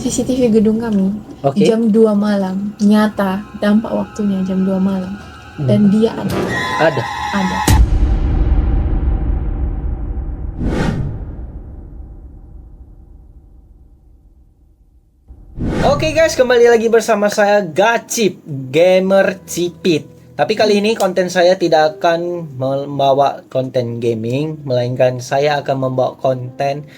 CCTV gedung kami Oke. jam 2 malam. Nyata dampak waktunya jam 2 malam. Dan dia ada. Ada. Ada. Oke guys, kembali lagi bersama saya Gacip Gamer Cipit. Tapi kali ini konten saya tidak akan membawa konten gaming, melainkan saya akan membawa konten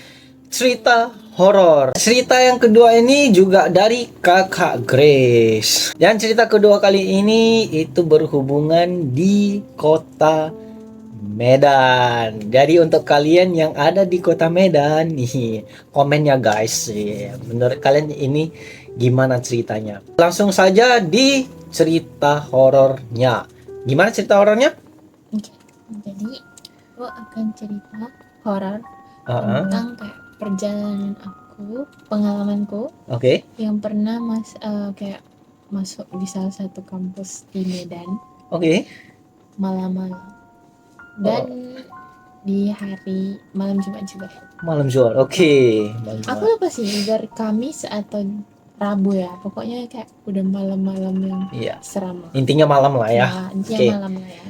cerita horor. Cerita yang kedua ini juga dari Kakak Grace. Dan cerita kedua kali ini itu berhubungan di kota Medan. Jadi untuk kalian yang ada di kota Medan nih, komennya guys. Menurut kalian ini gimana ceritanya? Langsung saja di cerita horornya. Gimana cerita horornya? Oke. Jadi aku akan cerita horor Uh-uh. tentang kayak perjalanan aku, pengalamanku Oke. yang pernah kayak masuk di salah satu kampus di Medan Oke. malam-malam. Dan di hari malam Jumat juga. Malam Jumat. Oke. Malam Aku Jumat. lupa sih dari Kamis atau Rabu ya. Pokoknya kayak udah malam-malam yang Iya. seram lah. Intinya malam lah ya. Ya, intinya Oke. malam lah ya.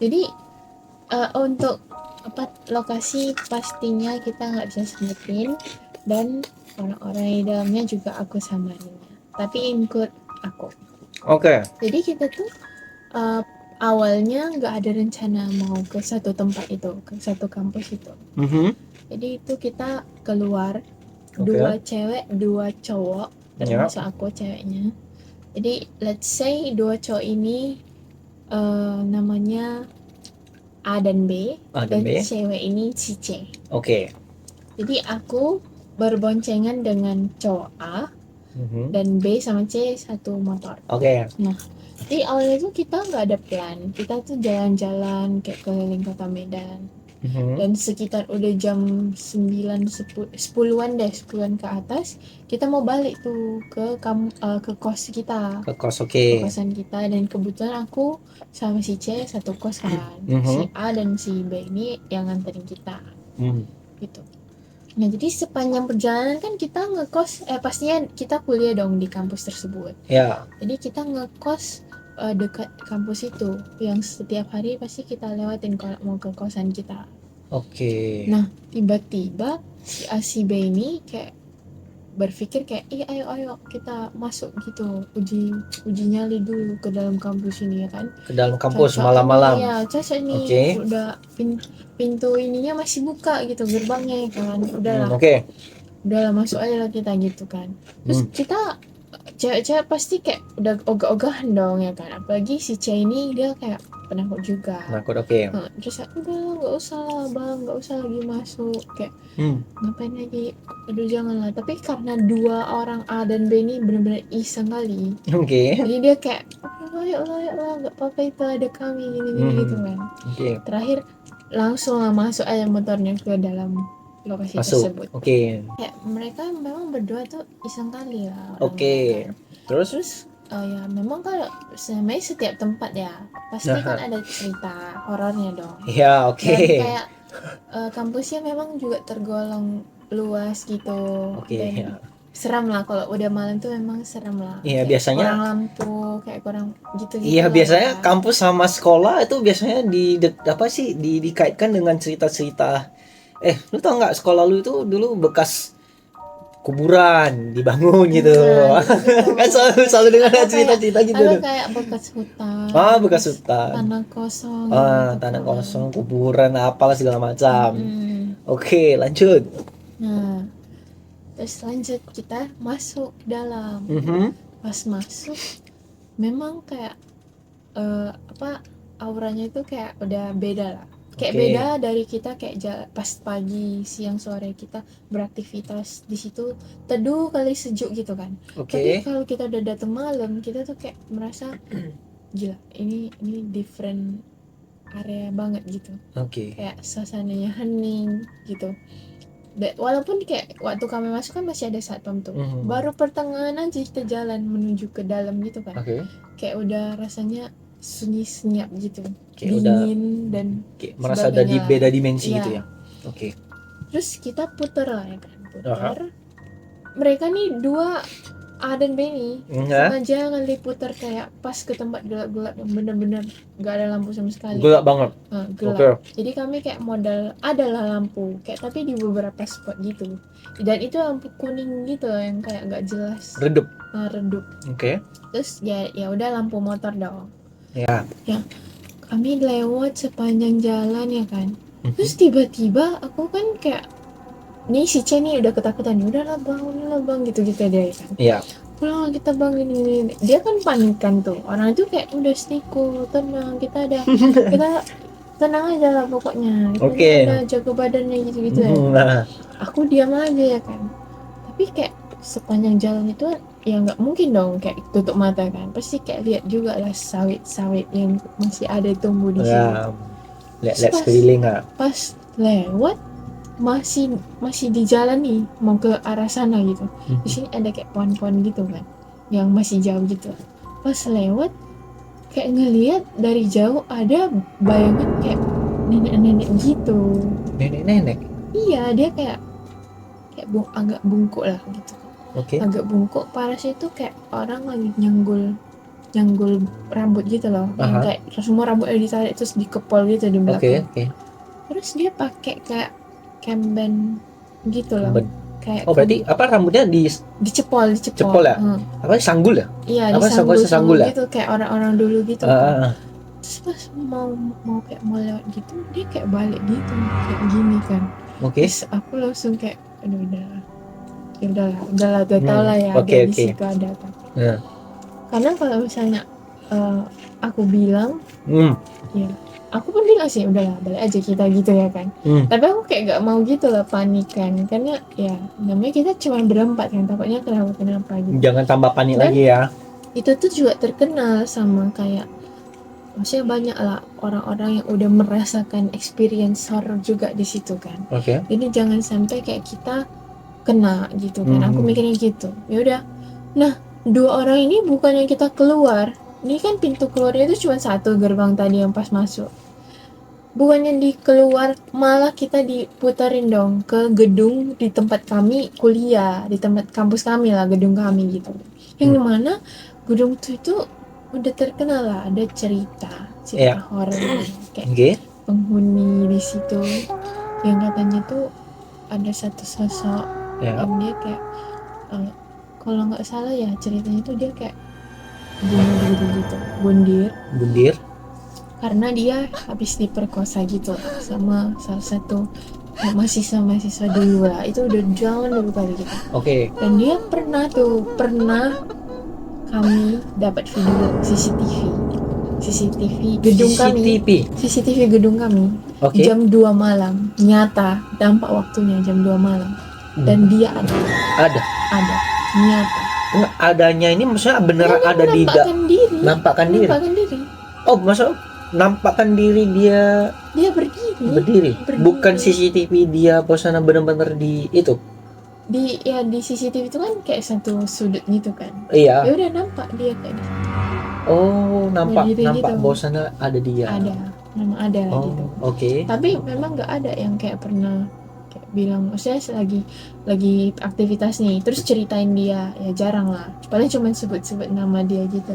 Jadi untuk lokasi pastinya kita nggak bisa sebutin, dan orang-orang di dalamnya juga aku samarinnya. Tapi include aku. Oke. Jadi kita tuh awalnya nggak ada rencana mau ke satu tempat itu, ke satu kampus itu. Jadi itu kita keluar, dua cewek, dua cowok, termasuk aku ceweknya. Jadi let's say dua cowok ini namanya A dan B, dan cewek ini si C. Oke. Jadi aku berboncengan dengan cowok A, dan B sama C satu motor. Oke. Nah, jadi awalnya tuh kita nggak ada plan. Kita tuh jalan-jalan kayak keliling kota Medan. Dan sekitar udah jam 10-an ke atas, kita mau balik tuh ke kos kita. Ke kos, Ke kosan kita, dan kebetulan aku sama si C satu kos kan. Si A dan si B ini yang nganterin kita. Gitu. Nah, jadi sepanjang perjalanan kan kita ngekos, pastinya kita kuliah dong di kampus tersebut. Ya. Jadi kita ngekos dekat kampus itu, yang setiap hari pasti kita lewatin kalau mau ke kosan kita. Oke. Nah, tiba-tiba si A si B ini kayak berpikir kayak, ayo kita masuk gitu, uji nyali dulu ke dalam kampus ini ya kan. Ke dalam kampus malam-malam. Iya, cocok nih. Udah pintu ininya masih buka gitu, gerbangnya ya kan. Udahlah. Udahlah, masuk aja lah kita gitu kan. Terus kita cewek-cewek pasti kayak udah ogah-ogahan dong ya kan. Apalagi si C ini dia kayak penakut juga. Oke. Terus udah, nggak usah lah bang, nggak usah lagi masuk, kayak ngapain lagi, aduh janganlah. Tapi karena dua orang A dan B ini benar-benar iseng kali. Jadi dia kayak ayo lah, nggak apa-apa, itu ada kami gini gitu kan. Terakhir langsung lah masuk aja motornya ke dalam lokasi tersebut. Kayak mereka memang berdua tuh iseng kali lah. Terus ya memang kalau namanya setiap tempat ya pasti kan ada cerita horornya dong. Iya, oke. Dan kayak kampusnya memang juga tergolong luas gitu. Dan seram lah kalau udah malam tuh, memang seram lah. Iya, kayak biasanya kurang lampu, kayak kurang gitu. Iya, biasanya kampus sama sekolah itu biasanya dikaitkan dengan cerita-cerita. Lu tau nggak, sekolah lu itu dulu bekas kuburan dibangun gitu. Kan selalu dengar cerita-cerita gitu. Atau kayak bekas hutan. Bekas hutan. Tanah kosong. Tanah kosong, kuburan, apalah segala macam. Oke, lanjut. Nah, terus lanjut kita masuk dalam. Pas masuk, memang kayak auranya itu kayak udah beda lah. Kayak beda dari kita kayak pas pagi, siang, sore kita beraktivitas di situ, teduh kali, sejuk gitu kan. Tapi kalau kita udah datang malam, kita tuh kayak merasa gila, ini different area banget gitu. Kayak suasananya hening gitu. Walaupun kayak waktu kami masuk kan masih ada satpam tuh. Baru pertengahan aja kita jalan menuju ke dalam gitu kan. Kayak udah rasanya sunyi senyap gitu, dingin dan merasa ada di beda dimensi gitu ya. Terus kita puter lah ya kan, mereka nih dua A dan B nih Ya. sengaja kali putar kayak pas ke tempat gelap-gelap yang bener-bener gak ada lampu sama sekali. Gelap banget. Gelap. Oke. Jadi kami kayak modal adalah lampu kayak tapi di beberapa spot gitu. Dan itu lampu kuning gitu yang kayak gak jelas. Redup. Redup. Oke. Terus ya udah lampu motor dong. Ya. Kami lewat sepanjang jalan ya kan. Terus tiba-tiba aku kan kayak nih si C nih udah ketakutan, udahlah bang gitu-gitu dia kan. Iya. Pulang kita bang ini. Dia kan panik kan tuh. Orang itu kayak udah stiku, tenang, kita tenang aja lah pokoknya. Kita udah jaga badannya gitu-gitu ya. Nah. Aku diam aja ya kan. Tapi kayak sepanjang jalan itu ya nggak mungkin dong kayak tutup mata kan. Pasti kayak lihat juga lah sawit-sawit yang masih ada tumbuh di sini. Lihat sekeliling lah. Pas lewat masih di jalan nih mau ke arah sana gitu. Di sini ada kayak pohon-pohon gitu kan yang masih jauh gitu. Pas lewat kayak ngelihat dari jauh ada bayangan kayak nenek-nenek gitu. Nenek-nenek? Iya, dia kayak agak bungkuk lah gitu. Agak bungkuk, parasnya itu kayak orang lagi nyanggul rambut gitu loh. Yang kayak semua rambutnya ditarik terus dikepol gitu di belakang. Terus dia pakai kayak kemben gitu loh. Kayak berarti apa rambutnya dicepol ya? Apa sanggul ya? Iya, disanggul gitu kayak orang-orang dulu gitu. Terus pas mau kayak mau lewat gitu, dia kayak balik gitu kayak gini kan. Terus aku langsung kayak aduh udahlah udah tau lah ya di situ ada apa. Karena kalau misalnya aku bilang ya aku pun bilang sih udahlah balik aja kita gitu ya kan. Tapi aku kayak gak mau gitu lah panik kan, karena ya namanya kita cuma berempat kan, takutnya kenapa gitu. Jangan tambah panik lagi ya. Itu tuh juga terkenal sama kayak maksudnya banyak lah orang-orang yang udah merasakan experience horror juga di situ kan. Jadi jangan sampai kayak kita kena gitu kan. Aku mikirnya gitu. Ya udah. Nah, dua orang ini bukannya kita keluar. Ini kan pintu keluarnya itu cuma satu gerbang tadi yang pas masuk. Bukannya di keluar, malah kita diputarin dong ke gedung di tempat kami kuliah, di tempat kampus kami lah, gedung kami gitu. Yang dimana gedung itu udah terkenal lah, ada cerita horor kayak penghuni di situ yang katanya tuh ada satu sosok yang dia kayak kalau nggak salah ya ceritanya tuh dia kayak bundir karena dia habis diperkosa gitu sama salah satu mahasiswa dulu lah, itu udah jauh dulu kali gitu. Dan dia pernah kami dapat video CCTV gedung kami jam 2 malam, nyata dampak waktunya jam 2 malam. Dan dia ada nyata. Adanya ini maksudnya beneran ada di nampakkan diri. Oh, maksud nampakkan diri dia berdiri. Bukan CCTV dia posana benar-benar di itu. Di CCTV itu kan kayak satu sudut gitu kan. Iya. Ya udah nampak dia kayak di situ. Oh, nampak gitu. Bosana ada dia. Memang ada gitu. Tapi memang nggak ada yang kayak pernah kayak bilang, maksudnya lagi aktivitas nih, terus ceritain dia, ya jarang lah. Paling cuma sebut-sebut nama dia gitu.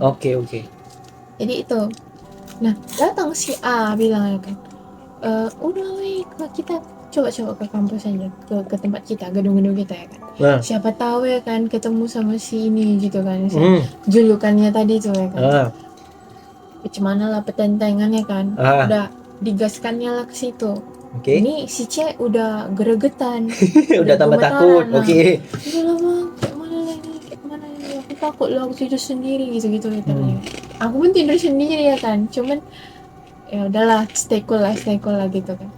Jadi itu. Nah, datang si A bilang ya kan, udah kita coba ke kampus aja, ke tempat kita, gedung-gedung kita ya kan. Siapa tahu ya kan ketemu sama si ini gitu kan, julukannya tadi tuh ya kan. Gimana lah petentengannya kan, udah digaskannya lah ke situ. Ini si C udah geregetan, udah tambah takut. Udah lah bang, kayak mana ini, aku takut lah, aku tidur sendiri gitu katanya. Aku pun tidur sendiri ya kan, cuman ya udahlah stay cool lah gitu kan.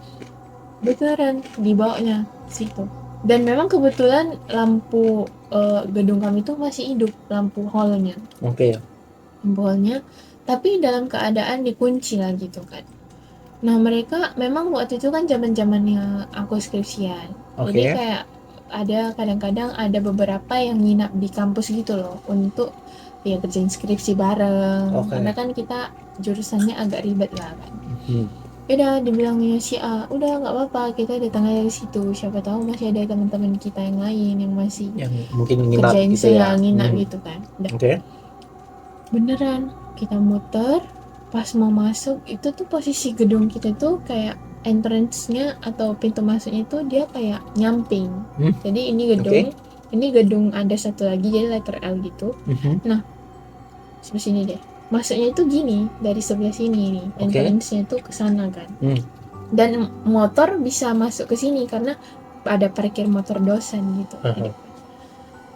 Beneran dibawanya situ. Dan memang kebetulan lampu gedung kami tuh masih hidup, lampu hallnya. Lampu hallnya, tapi dalam keadaan dikunci lah gitu kan. Nah mereka memang waktu itu kan zamannya aku skripsian. Jadi kayak kadang-kadang ada beberapa yang nginap di kampus gitu loh untuk ya kerjain skripsi bareng. Karena kan kita jurusannya agak ribet lah kan. Udah dibilangnya si A, udah nggak apa-apa, kita datang aja ke situ, siapa tahu masih ada teman-teman kita yang lain yang masih Yang mungkin nginap kerjain gitu ya. nginap gitu kan. Udah Oke. beneran kita muter, pas mau masuk itu tuh posisi gedung kita tuh kayak entrance-nya atau pintu masuknya itu dia kayak nyamping. Jadi ini gedung ada satu lagi jadi letter L gitu. Nah, sebelah sini deh. Masuknya itu gini, dari sebelah sini nih. Oke. Entrance-nya tuh ke sana kan. Dan motor bisa masuk ke sini karena ada parkir motor dosen gitu.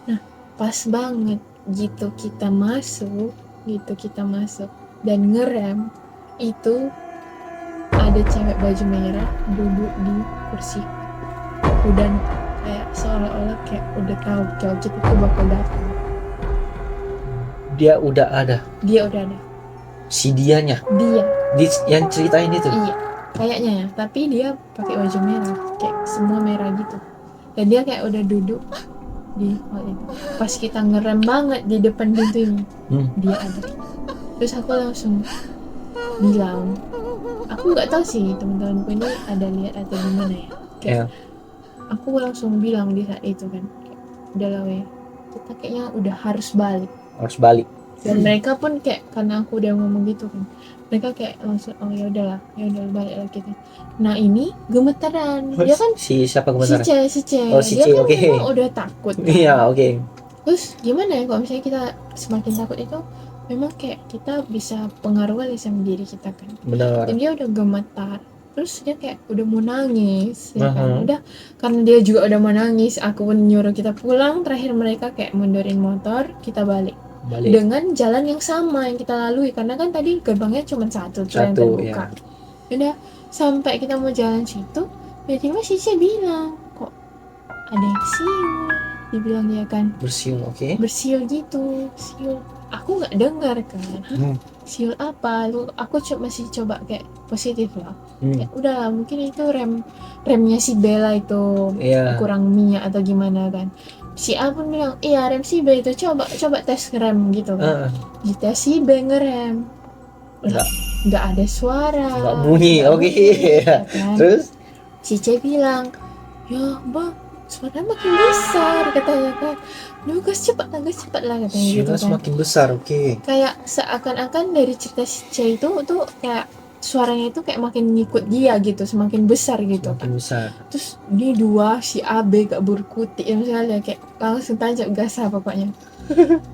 Nah, pas banget gitu kita masuk dan ngerem, itu ada cewek baju merah duduk di kursi. Udah kayak seolah-olah kayak udah tahu kalau kita tuh bakal datang. Dia udah ada. Si dianya. Yang ceritain itu. Iya, kayaknya ya. Tapi dia pakai baju merah, kayak semua merah gitu. Dan dia kayak udah duduk di hall itu. Pas kita ngerem banget di depan pintu ini, dia ada. Terus aku langsung bilang, aku nggak tahu sih teman-temanku ini ada lihat atau gimana ya. Kayak aku langsung bilang di saat itu kan, udah lah weh, kita kayaknya udah harus balik. Dan mereka pun kayak, karena aku udah ngomong gitu kan, mereka kayak langsung oh ya udahlah balik lah kita. Nah ini gemetaran, dia kan si siapa gemetaran? Si C. Oh si dia C, kan oke. memang udah takut kan? Iya, oke. Terus gimana ya kalau misalnya kita semakin takut itu, memang kayak kita bisa pengaruh kali sama diri kita kan. Benar. Dan dia udah gemetar, terus dia kayak udah mau nangis ya kan. Udah, karena dia juga udah mau nangis, aku pun nyuruh kita pulang. Terakhir mereka kayak mundurin motor, kita balik dengan jalan yang sama yang kita lalui, karena kan tadi gerbangnya cuma satu yang terbuka. Udah sampai kita mau jalan situ, tiba-tiba si C bilang, kok ada yang siul, dibilang dia kan. Bersiul, oke. Bersiul gitu, siul. Aku nggak dengar kan, siul apa? Aku masih coba kayak positif lah. Kayak udah mungkin itu remnya si Bella itu kurang minyak atau gimana kan. Si A pun bilang, iya rem si B itu coba tes rem gitu kan. Dites si B ngerem, nggak ada suara, nggak bunyi, oke. Ya kan? Terus si C bilang, ya bang, suaranya makin besar katanya kan. Duh gas cepat lah katanya gitu kan. Semakin besar, oke. Kayak seakan-akan dari cerita si C itu tuh kayak suaranya itu kayak makin ngikut dia gitu, semakin besar gitu kan. Besar. Terus ini dua si A B gak berkutik ya misalnya, kayak langsung tancap gas pokoknya.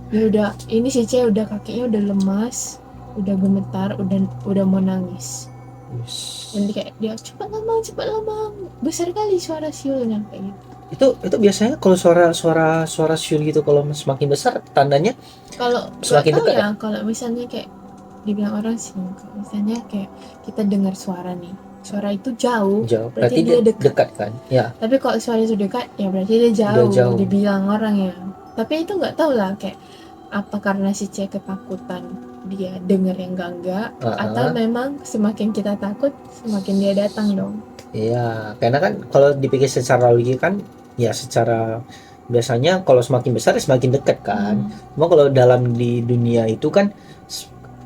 Ya udah, ini si C udah kakinya udah lemas, udah gemetar, udah mau nangis. Nanti kayak dia cepat lama, besar kali suara siulnya kayak gitu. Itu biasanya kalau suara siul gitu kalau semakin besar tandanya kalau semakin dekat ya. Kalau misalnya kayak dibilang orang sih, kalau misalnya kayak kita dengar suara nih, suara itu jauh berarti dia dekat kan ya. Tapi kalau suara itu dekat ya berarti dia jauh. Dibilang orang ya. Tapi itu nggak tahu lah kayak apa karena si C ketakutan dia dengar yang enggak atau memang semakin kita takut semakin dia datang dong. Iya, karena kan kalau dipikir secara logika kan ya secara biasanya kalau semakin besar semakin dekat kan. Cuma kalau dalam di dunia itu kan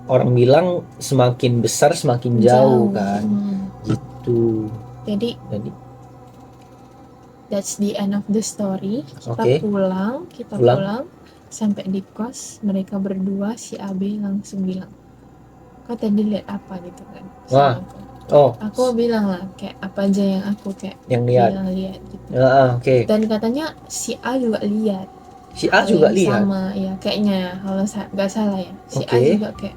orang bilang semakin besar semakin jauh kan. Gitu. Jadi that's the end of the story. Kita pulang sampai di kos, mereka berdua si AB langsung bilang, kau tadi lihat apa gitu kan. Aku bilang lah kayak apa aja yang aku kayak bilang lihat gitu. Dan katanya si A juga lihat. Sama ya kayaknya kalau nggak salah ya. Si A juga kayak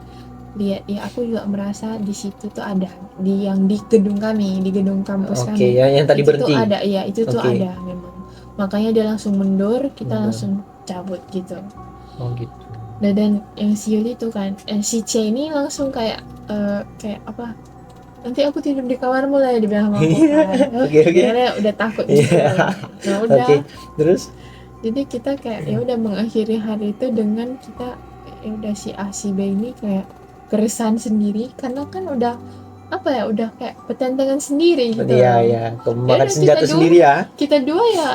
lihat ya. Aku juga merasa di situ tuh ada di gedung kami, di gedung kampus kami. Yang tadi berhenti. Itu ada ya, itu tuh ada memang. Makanya dia langsung mundur, kita langsung cabut gitu. Gitu. Dan yang siul itu kan, si C ini langsung kayak apa? Nanti aku tidur di kamarmu lah ya, dibilang sama aku kan. Karena udah takut gitu. Nah udah. Terus? Jadi kita kayak ya udah mengakhiri hari itu dengan kita ya udah si A si B ini kayak keresahan sendiri karena kan udah apa ya, udah kayak pertentangan sendiri gitu. Iya, makan senjata sendiri ya. Kita dua ya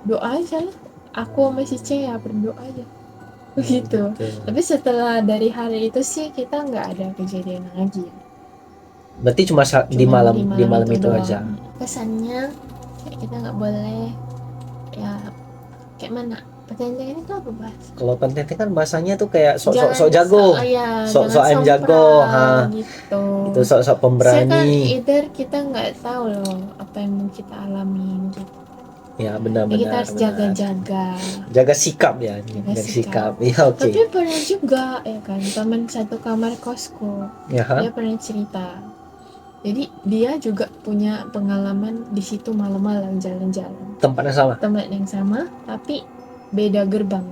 doa aja lah. Aku sama si C ya berdoa aja. Begitu. Tapi setelah dari hari itu sih kita nggak ada kejadian lagi. Berarti cuma di Cuma malam itu doang. aja. Kesannya kayak kita nggak boleh ya, kayak mana pertanyaan itu apa bahas? Kalau konten kan bahasanya tuh kayak Jangan sok jago, ya, sok-sokan jangan jago, ha. gitu. Itu sok-sok Saya kan pemberani. either kita nggak tahu loh apa yang mau kita alamin gitu. Ya Ya, kita benar-benar harus jaga-jaga. jaga sikap ya, Jaga jaga sikap. sikap. Ya oke. Tapi pernah juga ya kan, teman satu kamar kosku, Ya, ha? dia pernah cerita. Jadi dia juga punya pengalaman di situ malam-malam jalan-jalan. Tempatnya sama. Tempat yang sama, tapi beda gerbang.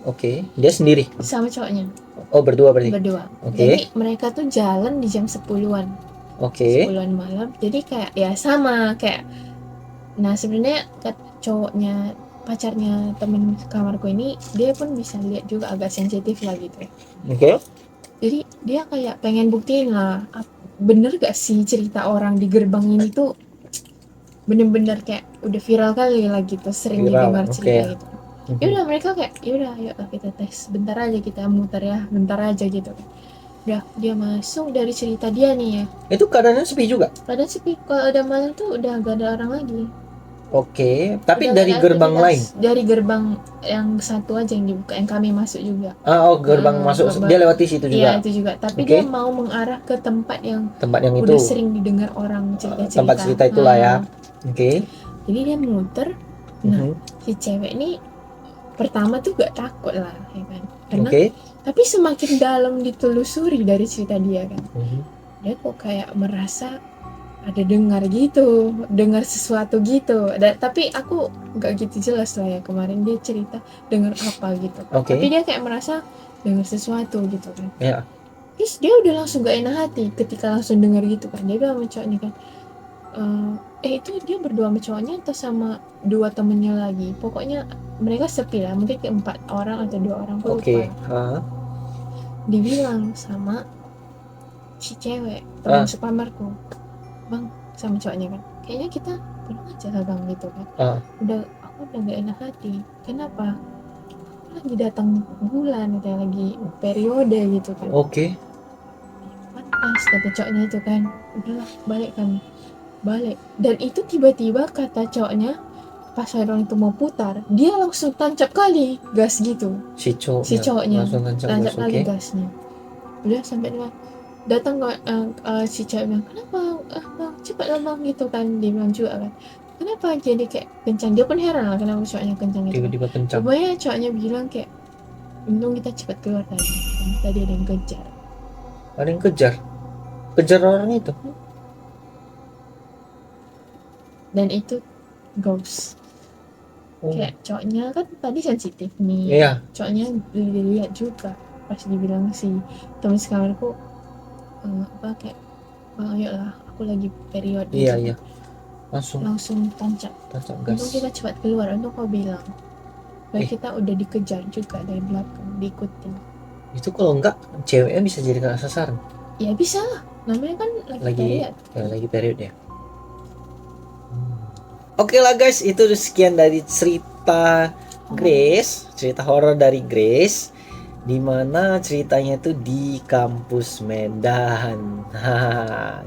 Oke, dia sendiri. Sama cowoknya, Oh, berdua berarti. berdua. Oke. Jadi mereka tuh jalan di jam 10-an. Oke. 10-an malam. Jadi kayak ya sama kayak, nah sebenarnya cowoknya, pacarnya temen kamarku ini, dia pun bisa lihat juga agak sensitif lah gitu. Oke. Jadi dia kayak pengen buktiin lah, bener gak sih cerita orang di gerbang ini tuh bener-bener kayak udah viral kali lah gitu, sering Viral, didengar cerita oke. gitu. Ya udah mereka kayak, ya udah ayo lah kita tes, bentar aja kita muter ya, bentar aja gitu. Udah dia masuk, dari cerita dia nih ya, Itu keadaannya sepi juga. padahal sih kalau udah malam tuh udah gak ada orang lagi. Oke, tapi Udah dari gak ada gerbang lain. aktivitas. Dari gerbang yang satu aja yang dibuka, yang kami masuk juga. Oh, gerbang masuk. gerbang. Dia lewati situ juga. Iya itu juga, tapi Oke. dia mau mengarah ke tempat yang Tempat yang itu. udah sering didengar orang cerita-cerita. Tempat cerita itulah ya. Oke. Jadi dia muter. Nah, Mhm. si cewek ini pertama tuh gak takut lah, ya kan? Karena Oke. tapi semakin dalam ditelusuri dari cerita dia kan, Mhm. dia kok kayak merasa ada dengar gitu, dengar sesuatu gitu. Tapi aku nggak gitu jelas lah ya, kemarin dia cerita dengar apa gitu. Oke. Tapi dia kayak merasa dengar sesuatu gitu kan. Ya. Terus dia udah langsung gak enak hati ketika langsung dengar gitu kan. Dia bilang sama cowoknya kan, itu dia berdua sama cowoknya atau sama dua temennya lagi. Pokoknya mereka sepi lah, mungkin 4 orang atau 2 orang, aku Oke. lupa. Dibilang sama si cewek teman sepamarku, bang, sama cowoknya kan, kayaknya kita pulang aja lah bang gitu kan. Aku udah gak enak hati. Kenapa? Aku lagi datang bulan, kayak lagi periode gitu kan. Oke. Pas kata cowoknya itu kan, udahlah balik kami, balik. Dan itu tiba-tiba kata cowoknya, pas orang itu mau putar, dia langsung tancap kali gas gitu. Si cowoknya langsung tancap gas. kali Oke. gasnya. Udah sampai dia datang si cewek bilang, kenapa bang, cepatlah bang gitu kan. Dia bilang juga kan, kenapa jadi kayak kencang. Dia pun heran lah kenapa cowoknya kencang gitu kan. Tiba-tiba kencang. Pokoknya cowoknya bilang kayak, untung kita cepat keluar tadi, tadi ada yang kejar. Ada yang kejar. Kejar orang itu. Dan itu ghost. Kayak cowoknya kan tadi sensitif nih. Iya. Cowoknya dilihat juga pas dibilang si teman sekamarku, kayak, bang ayo lah, aku lagi periode. Iya. Langsung tancap gas. Untung kita cepat keluar, untung kau bilang. Baik kita udah dikejar juga dari belakang, diikutin. Itu kalau enggak, ceweknya bisa jadi kena sasaran. Ya bisa lah, namanya kan lagi period ya. Oke lah guys, itu sekian dari cerita Grace, cerita horor dari Grace, dimana ceritanya itu di kampus Medan.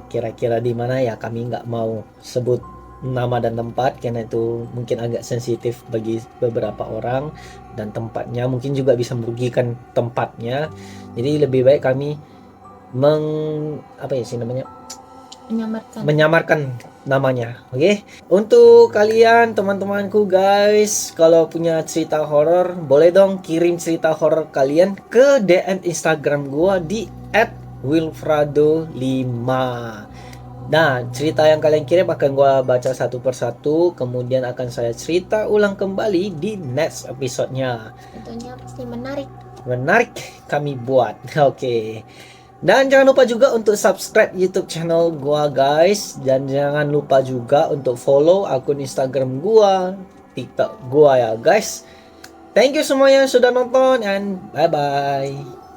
Kira-kira di mana ya, kami nggak mau sebut nama dan tempat karena itu mungkin agak sensitif bagi beberapa orang, dan tempatnya mungkin juga bisa merugikan tempatnya. Jadi lebih baik kami menyamarkan namanya. Oke. Untuk kalian teman-temanku guys, kalau punya cerita horor, boleh dong kirim cerita horor kalian ke DM Instagram gua di @wilfrado5. Nah, cerita yang kalian kirim akan gua baca satu persatu, kemudian akan saya cerita ulang kembali di next episode-nya. Tentunya pasti menarik kami buat. Oke. Dan jangan lupa juga untuk subscribe YouTube channel gua guys, dan jangan lupa juga untuk follow akun Instagram gua, TikTok gua ya guys. Thank you semuanya yang sudah nonton, and bye bye.